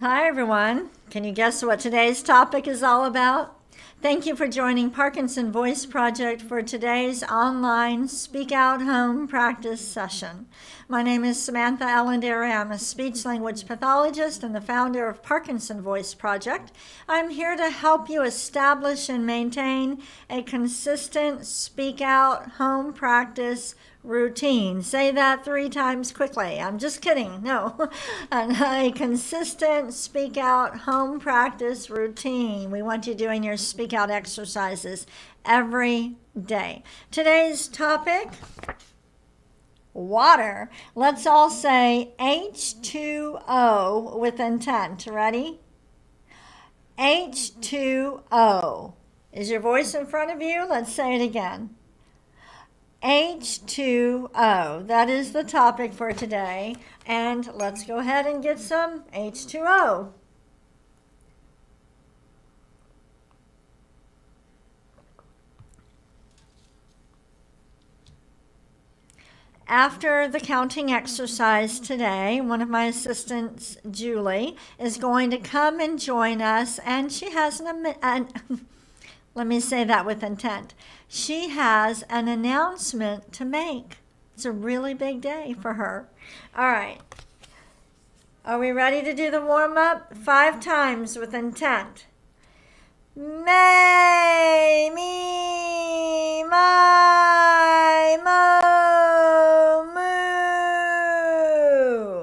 Hi, everyone. Can you guess what today's topic is all about? Thank you for joining Parkinson Voice Project for today's online Speak Out Home practice session. My name is Samantha Allendary. I'm a speech language pathologist and the founder of Parkinson Voice Project. I'm here to help you establish and maintain a consistent Speak Out Home practice routine. Say that 3 times quickly. I'm just kidding. No. A consistent speak out home practice routine. We want you doing your speak out exercises every day. Today's topic, water. Let's all say H2O with intent. Ready? H2O. Is your voice in front of you? Let's say it again. H2O. That is the topic for today. And let's go ahead and get some H2O. After the counting exercise today, one of my assistants, Julie, is going to come and join us, and she has let me say that with intent. She has an announcement to make. It's a really big day for her. All right. Are we ready to do the warm-up? 5 times with intent. May, me, my, mo,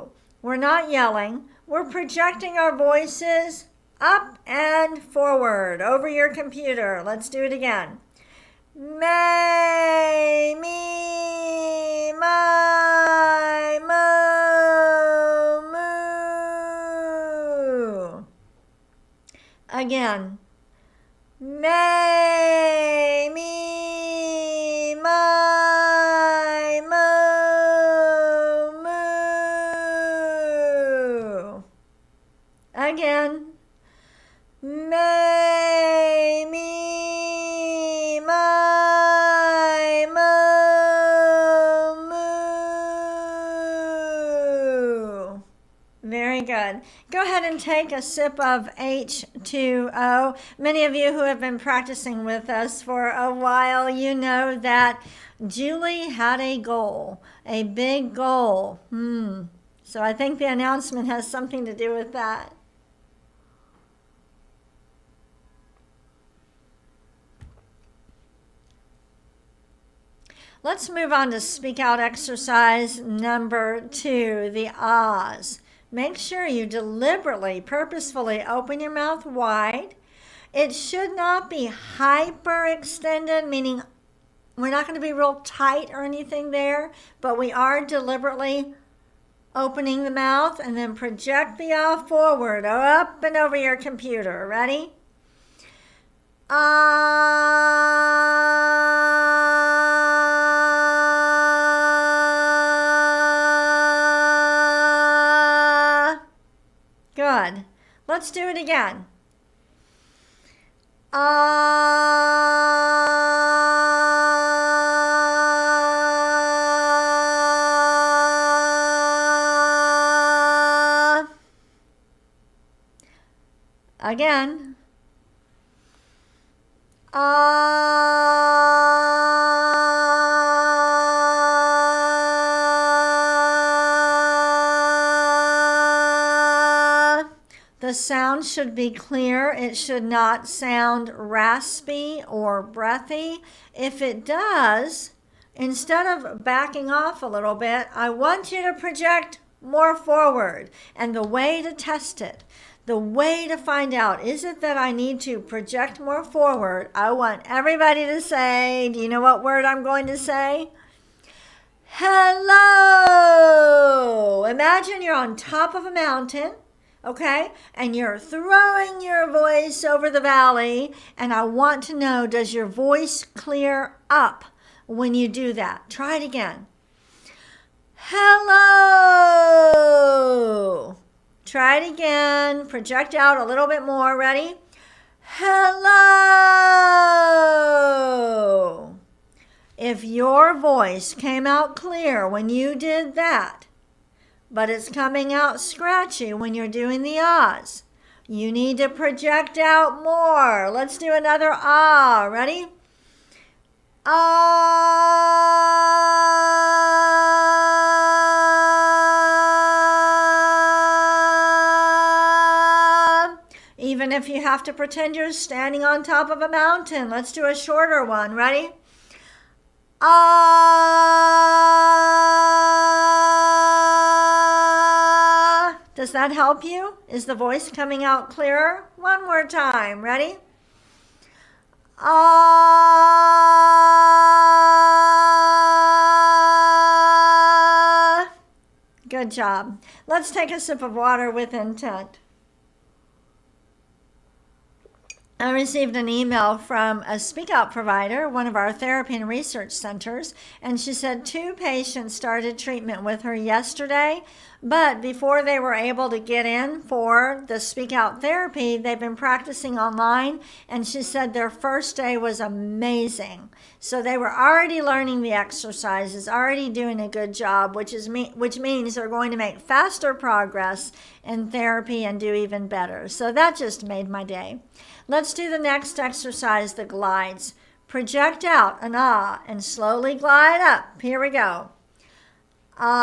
moo. We're not yelling. We're projecting our voices up and forward over your computer. Let's do it again. May, me, my, mo, moo. Again. May, me, my, mo, moo. Again. May, me, my, mo, moo. Very good. Go ahead and take a sip of H2O. Many of you who have been practicing with us for a while, you know that Julie had a goal, a big goal. So I think the announcement has something to do with that. Let's move on to speak out exercise number 2, the ahs. Make sure you deliberately, purposefully open your mouth wide. It should not be hyperextended, meaning we're not going to be real tight or anything there, but we are deliberately opening the mouth, and then project the ah forward, up and over your computer. Ready? Good. Let's do it again. Again. The sound should be clear. It should not sound raspy or breathy. If it does, instead of backing off a little bit, I want you to project more forward. And the way to test it, the way to find out, is it that I need to project more forward? I want everybody to say, do you know what word I'm going to say? Hello! Imagine you're on top of a mountain. Okay, and you're throwing your voice over the valley, and I want to know, does your voice clear up when you do that? Try it again. Hello. Try it again. Project out a little bit more. Ready? Hello. If your voice came out clear when you did that, but it's coming out scratchy when you're doing the ahs. You need to project out more. Let's do another ah. Ready? Ah. Even if you have to pretend you're standing on top of a mountain. Let's do a shorter one. Ready? Ah. Does that help you? Is the voice coming out clearer? One more time. Ready? Ah. Good job. Let's take a sip of water with intent. I received an email from a Speak Out provider, one of our therapy and research centers, and she said 2 patients started treatment with her yesterday, but before they were able to get in for the Speak Out therapy, they've been practicing online, and she said their first day was amazing. So they were already learning the exercises, already doing a good job, which means they're going to make faster progress in therapy and do even better. So that just made my day. Let's do the next exercise, the glides. Project out an ah and slowly glide up. Here we go. Ah.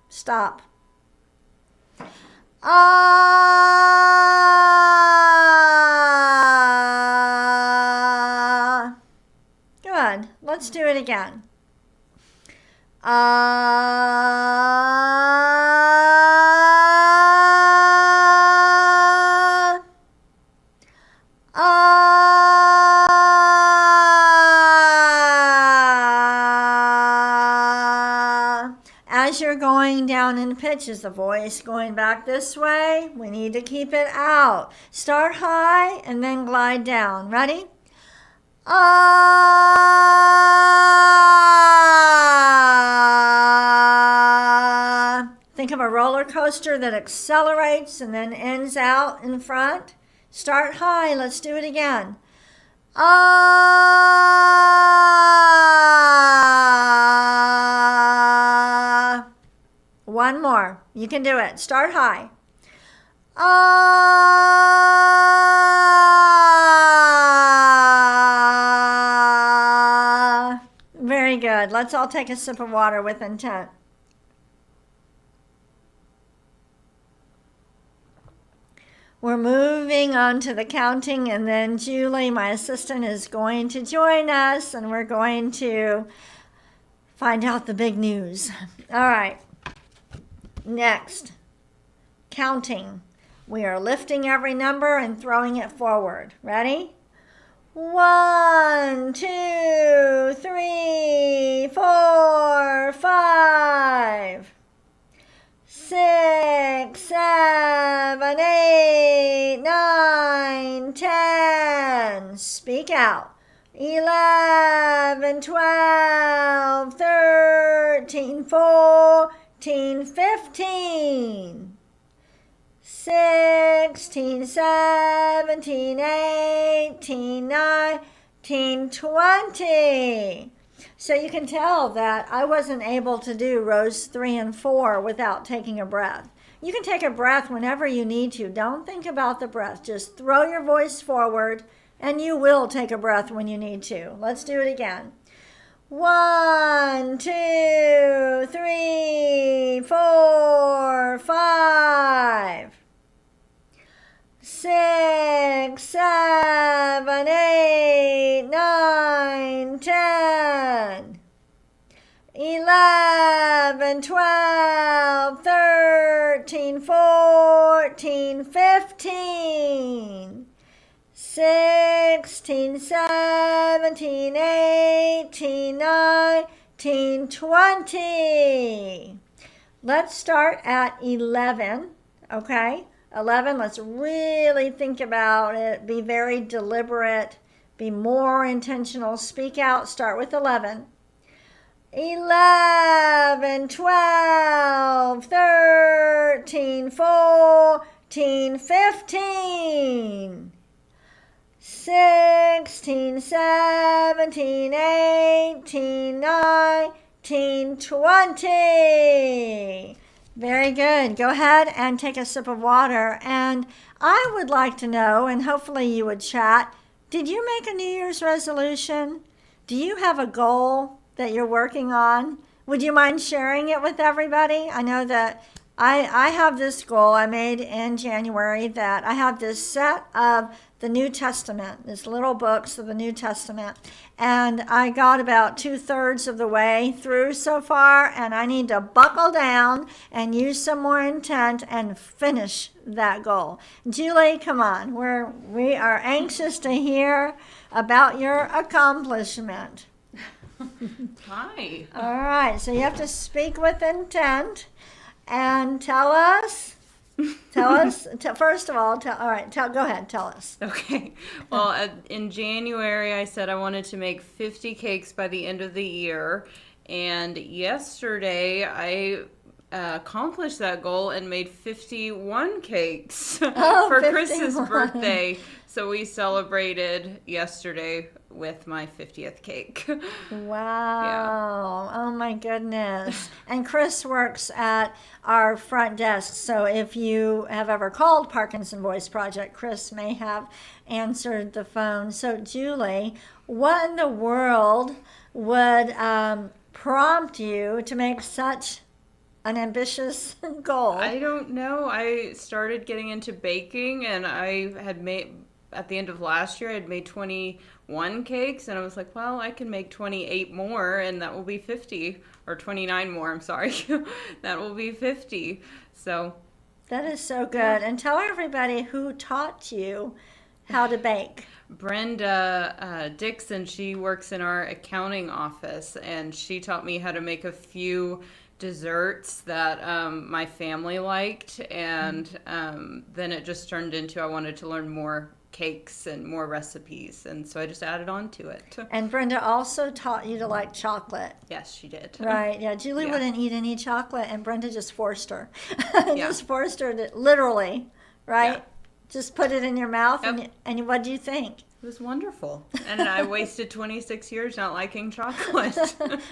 Stop. Ah. Good. Let's do it again. As you're going down in pitch, is the voice going back this way? We need to keep it out. Start high and then glide down. Ready? Ah. Think of a roller coaster that accelerates and then ends out in front. Start high. Let's do it again. Ah. One more. You can do it. Start high. Ah. Very good. Let's all take a sip of water with intent. We're moving on to the counting, and then Julie, my assistant, is going to join us, and we're going to find out the big news. All right. Next, counting. We are lifting every number and throwing it forward. Ready? 1, 2, 3, 4, 5. 6, 7, 8, 9, 10. Speak out. 11, 12, 13, 14, 15. 16, 17, 18, 19, 20. So you can tell that I wasn't able to do rows 3 and 4 without taking a breath. You can take a breath whenever you need to. Don't think about the breath. Just throw your voice forward, and you will take a breath when you need to. Let's do it again. 1, 2, 3, 4, 5. 6, 7, 8, 9, 10. 11, 12, 13, 14, 15. 16, 17, 18, 19, 20. Let's start at 11, okay? 11, let's really think about it. Be very deliberate. Be more intentional. Speak out. Start with 11. 11, 12, 13, 14, 15. 16, 17, 18, 19, 20. Very good. Go ahead and take a sip of water. And I would like to know, and hopefully you would chat, did you make a New Year's resolution? Do you have a goal that you're working on? Would you mind sharing it with everybody? I know that I have this goal I made in January, that I have this set of the New Testament, these little books of the New Testament, and I got about 2/3 of the way through so far, and I need to buckle down and use some more intent and finish that goal. Julie, come on, we are anxious to hear about your accomplishment. Hi. All right, so you have to speak with intent. And tell us, first of all, go ahead, tell us. Okay. Well, in January, I said I wanted to make 50 cakes by the end of the year. And yesterday, I accomplished that goal and made 51 cakes for 51. Chris's birthday. So we celebrated yesterday with my 50th cake. Wow. Yeah. Oh my goodness. And Chris works at our front desk. So if you have ever called Parkinson Voice Project, Chris may have answered the phone. So Julie, what in the world would prompt you to make such an ambitious goal? I don't know. I started getting into baking, and I had made, at the end of last year, I had made 21 cakes, and I was like, well, I can make 28 more, and that will be 50, or 29 more, I'm sorry. That will be 50. So that is so good. And tell everybody who taught you how to bake. Brenda Dixon, she works in our accounting office, and she taught me how to make a few desserts that my family liked, and then it just turned into I wanted to learn more cakes and more recipes, and so I just added on to it. And Brenda also taught you to like chocolate. Yes, she did. Right, yeah. Julie Yeah. wouldn't eat any chocolate, and Brenda just forced her. Yeah. Just forced her to, literally, right? Yeah. Just put it in your mouth, Yep. and what do you think? It was wonderful. And I wasted 26 years not liking chocolate.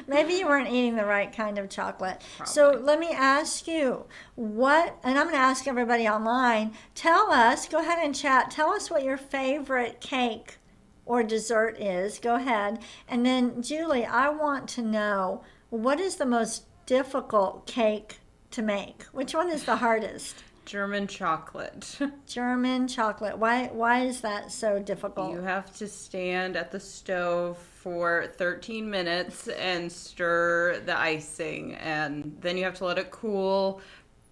Maybe you weren't eating the right kind of chocolate. Probably. So let me ask you, and I'm going to ask everybody online, tell us, go ahead and chat, tell us what your favorite cake or dessert is. Go ahead. And then, Julie, I want to know, what is the most difficult cake to make? Which one is the hardest? German chocolate. German chocolate. Why is that so difficult? You have to stand at the stove for 13 minutes and stir the icing, and then you have to let it cool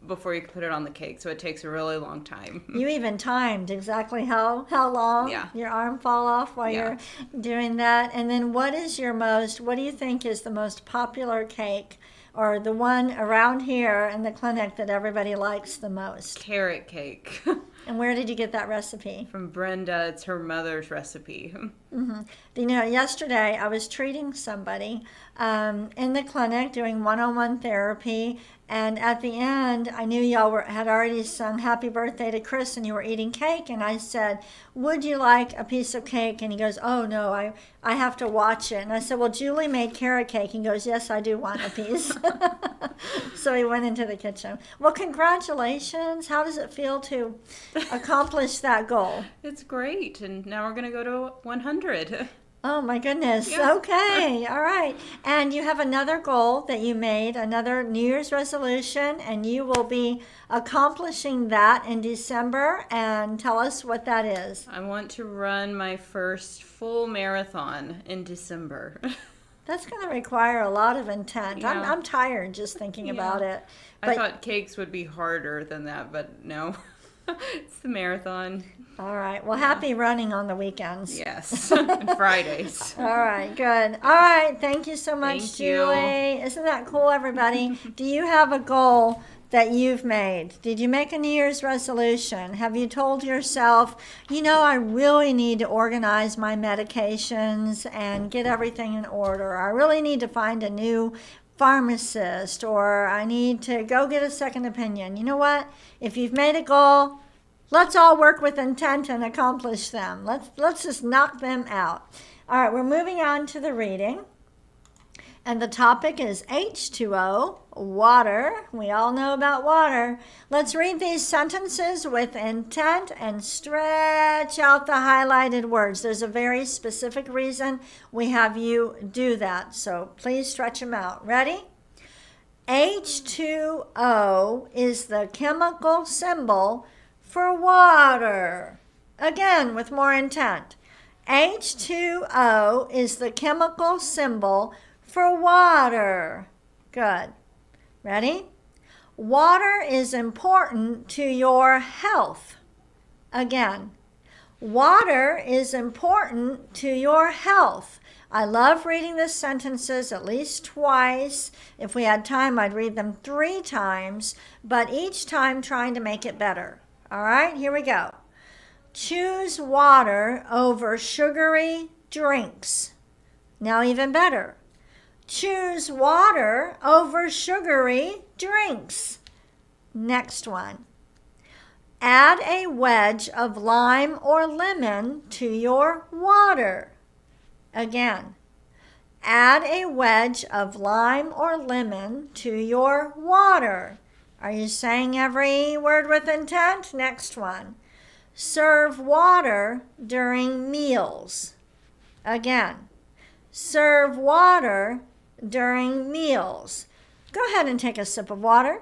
before you can put it on the cake. So it takes a really long time. You even timed exactly how long your arm fall off while you're doing that. And then what do you think is the most popular cake, or the one around here in the clinic that everybody likes the most? Carrot cake. And where did you get that recipe? From Brenda. It's her mother's recipe. Mm-hmm. You know, yesterday I was treating somebody in the clinic doing one-on-one therapy, and at the end I knew y'all had already sung happy birthday to Chris and you were eating cake, and I said, would you like a piece of cake? And he goes, oh no, I have to watch it. And I said, well, Julie made carrot cake. He goes, yes, I do want a piece. So he went into the kitchen. Well, congratulations. How does it feel to accomplish that goal? It's great, and now we're going to go to 100. Oh my goodness. Yeah. Okay. All right. And you have another goal that you made, another New Year's resolution, and you will be accomplishing that in December. And tell us what that is. I want to run my first full marathon in December. That's going to require a lot of intent. Yeah. I'm tired just thinking about it. I thought cakes would be harder than that, but no. It's the marathon. All right. Well, happy running on the weekends. Yes, and Fridays. All right. Good. All right. Thank you so much, Thank you. Julie. Isn't that cool, everybody? Do you have a goal that you've made? Did you make a New Year's resolution? Have you told yourself, I really need to organize my medications and get everything in order. I really need to find a new pharmacist, or I need to go get a second opinion. You know what? If you've made a goal, Let's all work with intent and accomplish them. Let's just knock them out. All right, we're moving on to the reading. And the topic is H2O, water. We all know about water. Let's read these sentences with intent and stretch out the highlighted words. There's a very specific reason we have you do that, so please stretch them out. Ready? H2O is the chemical symbol for water. Again, with more intent. H2O is the chemical symbol for water. Good. Ready? Water is important to your health. Again, water is important to your health. I love reading the sentences at least twice. If we had time, I'd read them 3 times, but each time trying to make it better. All right, here we go. Choose water over sugary drinks. Now even better. Choose water over sugary drinks. Next one. Add a wedge of lime or lemon to your water. Again, add a wedge of lime or lemon to your water. Are you saying every word with intent? Next one. Serve water during meals. Again, serve water during meals. Go ahead and take a sip of water.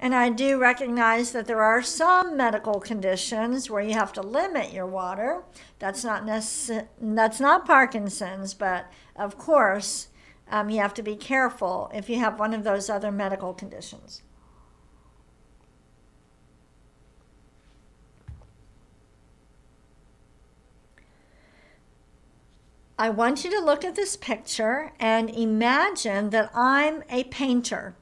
And I do recognize that there are some medical conditions where you have to limit your water. That's not Parkinson's, but of course, you have to be careful if you have one of those other medical conditions. I want you to look at this picture and imagine that I'm a painter.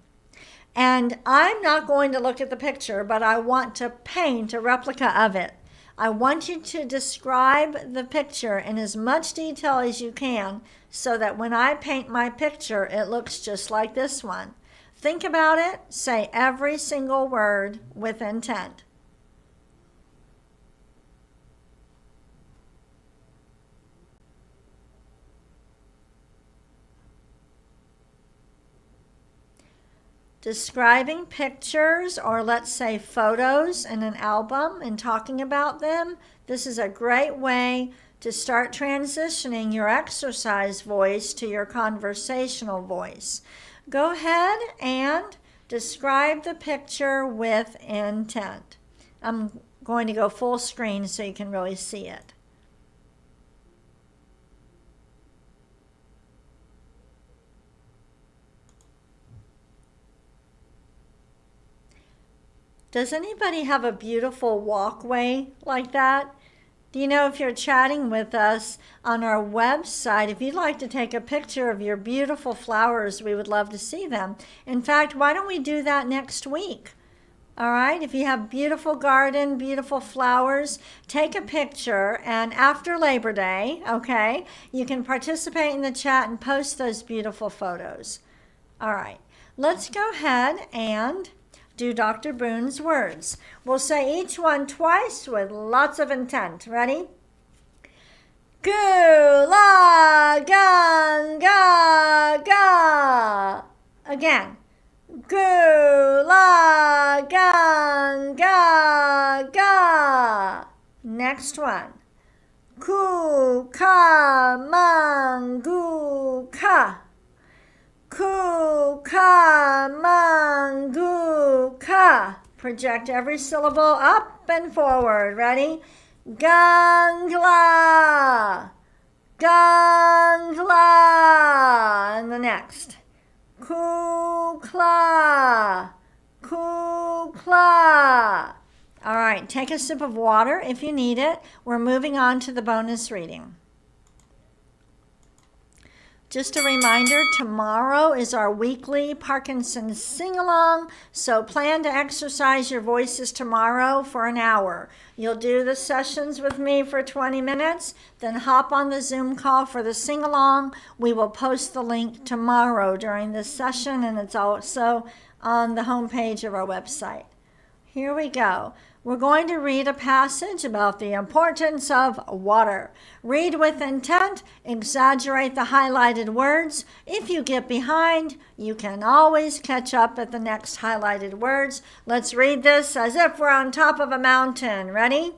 And I'm not going to look at the picture, but I want to paint a replica of it. I want you to describe the picture in as much detail as you can so that when I paint my picture, it looks just like this one. Think about it. Say every single word with intent. Describing pictures, or let's say photos in an album and talking about them, this is a great way to start transitioning your exercise voice to your conversational voice. Go ahead and describe the picture with intent. I'm going to go full screen so you can really see it. Does anybody have a beautiful walkway like that? Do you know, if you're chatting with us on our website, if you'd like to take a picture of your beautiful flowers, we would love to see them. In fact, why don't we do that next week? All right, if you have beautiful garden, beautiful flowers, take a picture, and after Labor Day, okay, you can participate in the chat and post those beautiful photos. All right, let's go ahead and do Dr. Boone's words. We'll say each one twice with lots of intent. Ready? Gu la gan ga ga. Again. Gu la gan ga ga. Next one. Ku ka man gu ka. Ku ka man gu ka. Project every syllable up and forward. Ready? Gangla. Gangla. And the next. Kukla. Kukla. All right, take a sip of water if you need it. We're moving on to the bonus reading. Just a reminder, tomorrow is our weekly Parkinson sing-along, so plan to exercise your voices tomorrow for an hour. You'll do the sessions with me for 20 minutes, then hop on the Zoom call for the sing-along. We will post the link tomorrow during this session, and it's also on the homepage of our website. Here we go. we're going to read a passage about the importance of water. Read with intent, exaggerate the highlighted words. If you get behind, you can always catch up at the next highlighted words. Let's read this as if we're on top of a mountain. Ready?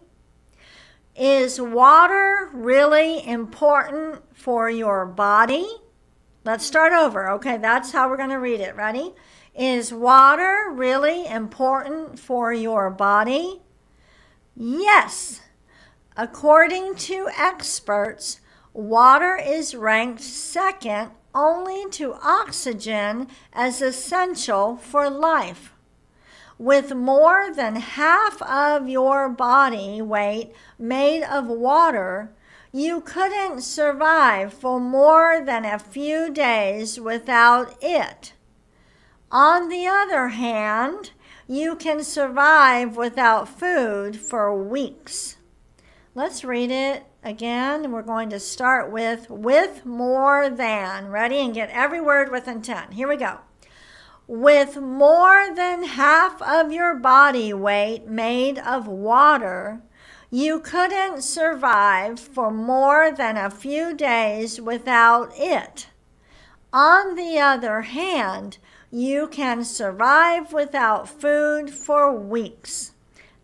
Is water really important for your body? Let's start over. Okay, that's how we're going to read it. Ready? Is water really important for your body? Yes. According to experts, water is ranked second only to oxygen as essential for life. With more than half of your body weight made of water, you couldn't survive for more than a few days without it. On the other hand, you can survive without food for weeks. Let's read it again. We're going to start with more than. Ready? And get every word with intent. Here we go. With more than half of your body weight made of water, you couldn't survive for more than a few days without it. On the other hand, you can survive without food for weeks.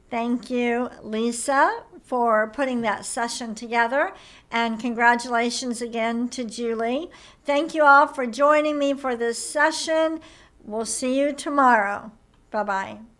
Thank you, Lisa, for putting that session together. And congratulations again to Julie. Thank you all for joining me for this session. We'll see you tomorrow. Bye-bye.